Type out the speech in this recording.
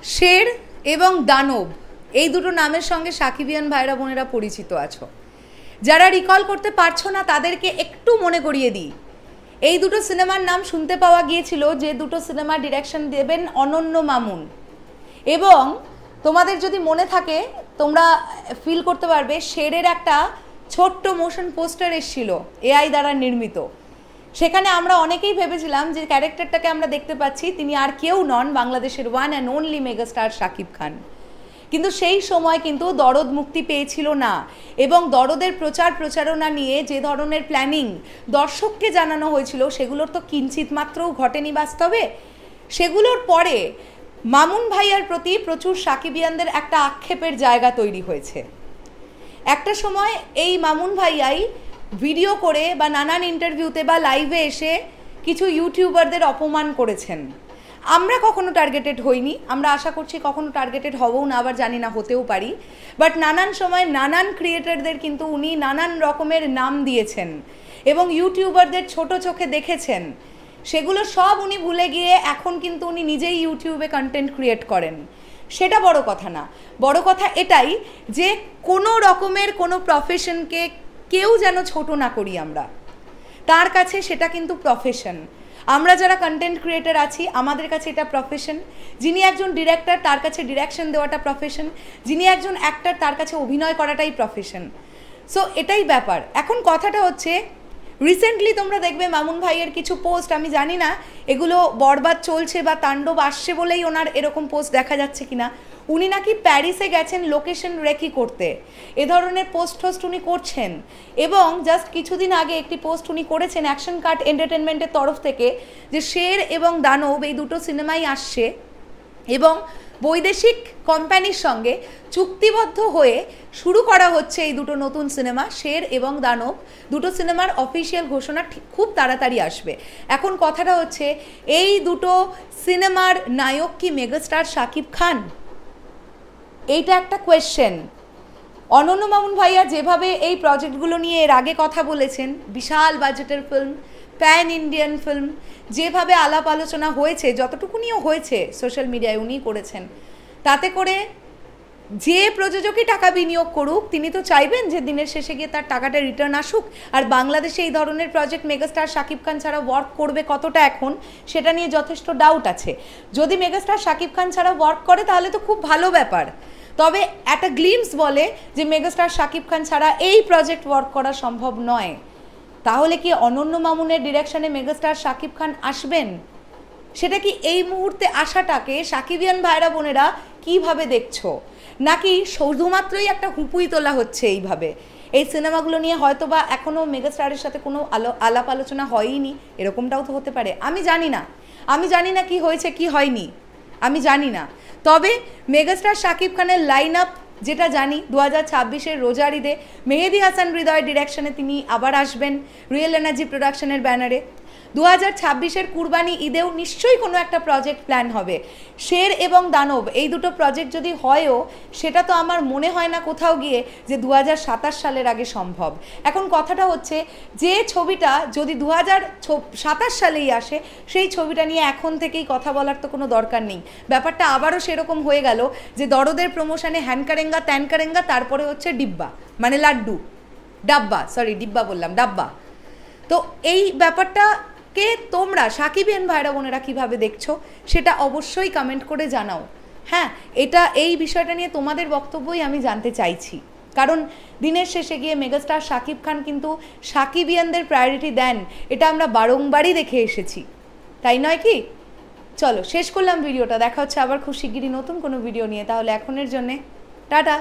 শের এবং দানব এই দুটো নামের সঙ্গে সাকিবিয়ান ভাইরা বোনেরা পরিচিত আছো। যারা রিকল করতে পারছো না তাদেরকে একটু মনে করিয়ে দিই, এই দুটো সিনেমার নাম শুনতে পাওয়া গিয়েছিল যে দুটো সিনেমার ডিরেকশন দেবেন অনন্য মামুন। এবং তোমাদের যদি মনে থাকে তোমরা ফিল করতে পারবে শেরের একটা ছোট্ট মোশন পোস্টার এসেছিল এআই দ্বারা নির্মিত। সেখানে আমরা অনেকেই ভেবেছিলাম যে ক্যারেক্টারটাকে আমরা দেখতে পাচ্ছি তিনি আর কেউ নন, বাংলাদেশের one and only megastar Shakib Khan. কিন্তু সেই সময় কিন্তু দরদ মুক্তি পেয়েছিল না, এবং দরদের প্রচারণা নিয়ে যে ধরনের প্ল্যানিং দর্শককে জানানো হয়েছিল সেগুলোর তো কিঞ্চিত মাত্রও ঘটেনি বাস্তবে। সেগুলোর পরে মামুন ভাইয়ার প্রতি প্রচুর সাকিবিয়ানদের একটা আক্ষেপের জায়গা তৈরি হয়েছে। একটা সময় এই মামুন ভাইয়াই ভিডিও করে বা নানান ইন্টারভিউতে বা লাইভে এসে কিছু ইউটিউবারদের অপমান করেছেন। আমরা কখনো টার্গেটেড হইনি, আমরা আশা করছি কখনো টার্গেটেড হবও না, আবার জানি না হতেও পারি। বাট নানান সময় নানান ক্রিয়েটারদের কিন্তু উনি নানান রকমের নাম দিয়েছেন এবং ইউটিউবারদের ছোট চোখে দেখেছেন। সেগুলো সব উনি ভুলে গিয়ে এখন কিন্তু উনি নিজেই ইউটিউবে কন্টেন্ট ক্রিয়েট করেন। সেটা বড় কথা না, বড় কথা এটাই যে কোনো রকমের কোনো প্রফেশনকে কেউ যেন ছোট না করি আমরা। তার কাছে সেটা কিন্তু প্রফেশন। আমরা যারা কন্টেন্ট ক্রিয়েটার আছি আমাদের কাছে এটা প্রফেশন। যিনি একজন ডিরেক্টর তার কাছে ডিরেকশন দেওয়াটা প্রফেশন, যিনি একজন অ্যাক্টর তার কাছে অভিনয় করাটাই প্রফেশন। সো এটাই ব্যাপার। এখন কথাটা হচ্ছে রিসেন্টলি তোমরা দেখবে মামুন ভাইয়ের কিছু পোস্ট, আমি জানি না এগুলো বরবাদ চলছে বা তাণ্ডব আসছে বলেই ওনার এরকম পোস্ট দেখা যাচ্ছে কিনা, উনি নাকি প্যারিসে গেছেন লোকেশন রেকি করতে, এ ধরনের পোস্ট টোস্ট উনি করছেন। এবং জাস্ট কিছুদিন আগে একটি পোস্ট উনি করেছেন অ্যাকশন কাট এন্টারটেনমেন্টের তরফ থেকে যে শের এবং দানব এই দুটো সিনেমাই আসছে এবং বৈদেশিক কোম্পানির সঙ্গে চুক্তিবদ্ধ হয়ে শুরু করা হচ্ছে এই দুটো নতুন সিনেমা শের এবং দানব। দুটো সিনেমার অফিসিয়াল ঘোষণা খুব তাড়াতাড়ি আসবে। এখন কথাটা হচ্ছে এই দুটো সিনেমার নায়ক কি মেগাস্টার শাকিব খান? এইটা একটা কোয়েশ্চেন। অনন্য মামুন ভাইয়া যেভাবে এই প্রজেক্টগুলো নিয়ে এর আগে কথা বলেছেন, বিশাল বাজেটের ফিল্ম, প্যান ইন্ডিয়ান ফিল্ম, যেভাবে আলাপ আলোচনা হয়েছে, যতটুকুনিও হয়েছে সোশ্যাল মিডিয়ায় উনি করেছেন, তাতে করে যে প্রযোজকই টাকা বিনিয়োগ করুক তিনি তো চাইবেন যে দিনের শেষে গিয়ে তার টাকাটা রিটার্ন আসুক। আর বাংলাদেশে এই ধরনের প্রজেক্ট মেগাস্টার শাকিব খান ছাড়া ওয়ার্ক করবে কতটা এখন সেটা নিয়ে যথেষ্ট ডাউট আছে। যদি মেগাস্টার শাকিব খান ছাড়া ওয়ার্ক করে তাহলে তো খুব ভালো ব্যাপার। তবে একটা গ্লিমস বলে যে মেগাস্টার শাকিব খান ছাড়া এই প্রজেক্ট ওয়ার্ক করা সম্ভব নয়। তাহলে কি অনন্য মামুনের ডিরেকশনে মেগাস্টার শাকিব খান আসবেন? সেটা কি এই মুহূর্তে আসাটাকে সাকিবিয়ান ভাইরা বোনেরা কীভাবে দেখছো? নাকি শুধুমাত্রই একটা হুপুই তোলা হচ্ছে এইভাবে? এই সিনেমাগুলো নিয়ে হয়তো বা এখনও মেগাস্টারের সাথে কোনো আলাপ আলোচনা হয়ইনি, এরকমটাও তো হতে পারে। আমি জানি না কি হয়েছে কি হয়নি, আমি জানি না। তবে মেগাস্টার শাকিব খানের লাইন আপ যেটা জানি, 2026-এর রোজার ঈদে মেহেদি হাসান হৃদয় ডিরেকশনে তিনি আবার আসবেন রিয়েল এনার্জি প্রোডাকশনের ব্যানারে। 2026-এর কুরবানি ঈদেও নিশ্চয়ই কোনো একটা প্রজেক্ট প্ল্যান হবে। শের এবং দানব এই দুটো প্রজেক্ট যদি হয়ও সেটা তো আমার মনে হয় না কোথাও গিয়ে যে 2027 সালের আগে সম্ভব। এখন কথাটা হচ্ছে যে ছবিটা যদি 2027 সালেই আসে সেই ছবিটা নিয়ে এখন থেকেই কথা বলার তো কোনো দরকার নেই। ব্যাপারটা আবারও সেরকম হয়ে গেল যে দরদের প্রমোশনে হ্যানকারেঙ্গা ত্যানকারেঙ্গা, তারপরে হচ্ছে ডিব্বা, মানে লাড্ডু, ডিব্বা বললাম, ডাব্বা। তো এই ব্যাপারটা কে তোমরা সাকিবিয়ান ভাইরা বোনেরা কীভাবে দেখছো সেটা অবশ্যই কমেন্ট করে জানাও। হ্যাঁ, এই বিষয়টা নিয়ে তোমাদের বক্তব্যই আমি জানতে চাইছি, কারণ দিনের শেষে গিয়ে মেগাস্টার শাকিব খান কিন্তু সাকিবিয়ানদের প্রায়োরিটি দেন, এটা আমরা বারংবারই দেখে এসেছি, তাই নয় কি? চলো শেষ করলাম ভিডিওটা, দেখা হচ্ছে আবার খুব শিগগিরই নতুন কোনো ভিডিও নিয়ে। তাহলে এখনের জন্যে টাটা।